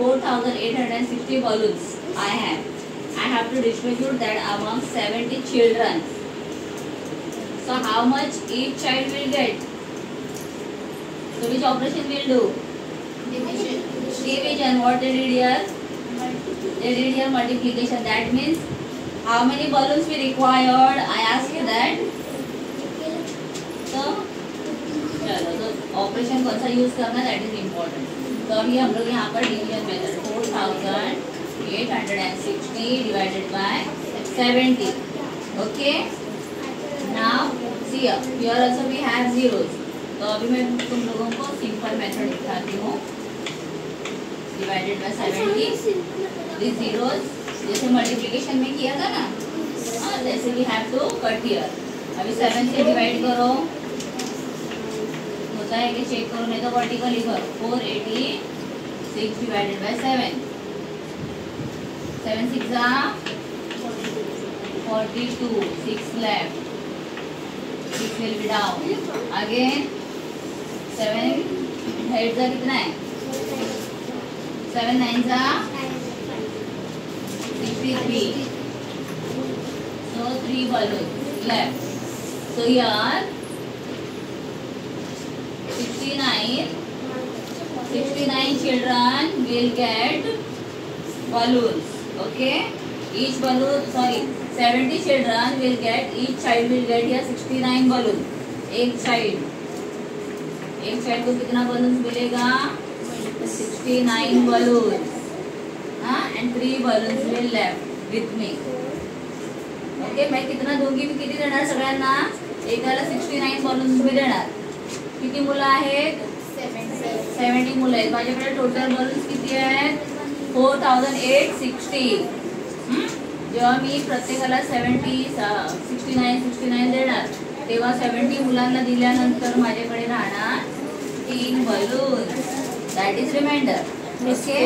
4,860 balloons I have. I have to distribute that among 70 children. So how much each child will get? So which operation will do? Division. What they did here? They did here multiplication. That means how many balloons we required? I asked you that. So चलो तो operation कौन सा use करना, that is important. तो अभी हम लोग यहाँ पर division method 4,860 divided by 70. Okay, now see here also we have zeros. तो अभी मैं तुम लोगों को सिंपल मेथड दिखाती हूँ. डिवाइडेड बाय 70 दिस जीरोस जैसे मल्टीप्लिकेशन में किया था ना, जैसे we have to cut here. अभी 7 से डिवाइड करो, होता है कि चेक करो, नहीं तो वर्टिकली करो. 486 divided by 7. 7 6 42. 6 left. 6 will be down. Again 7 8 जा कितना है? 7 9 जा 63. So 3 balloons left. So here 69 children will get balloons. Okay, each balloon, sorry, 70 children will get, each child will get here 69 balloon. एक child को कितना balloons मिलेगा? 69 balloons. And 3 balloons will left with me. Okay, मैं कितना दूंगी, मी किती देणार सगळ्यांना? एकाला 69 balloons मी देणार. किती मुलं आहेत? 70 मुलं आहेत. माझ्याकडे टोटल बलून्स किती आहेत? 4,860. जेव्हा मी प्रत्येकाला 69 देणार, तेव्हा 70 मुलांना दिल्यानंतर माझ्याकडे राहणार 3 balloon. That is remainder. Okay,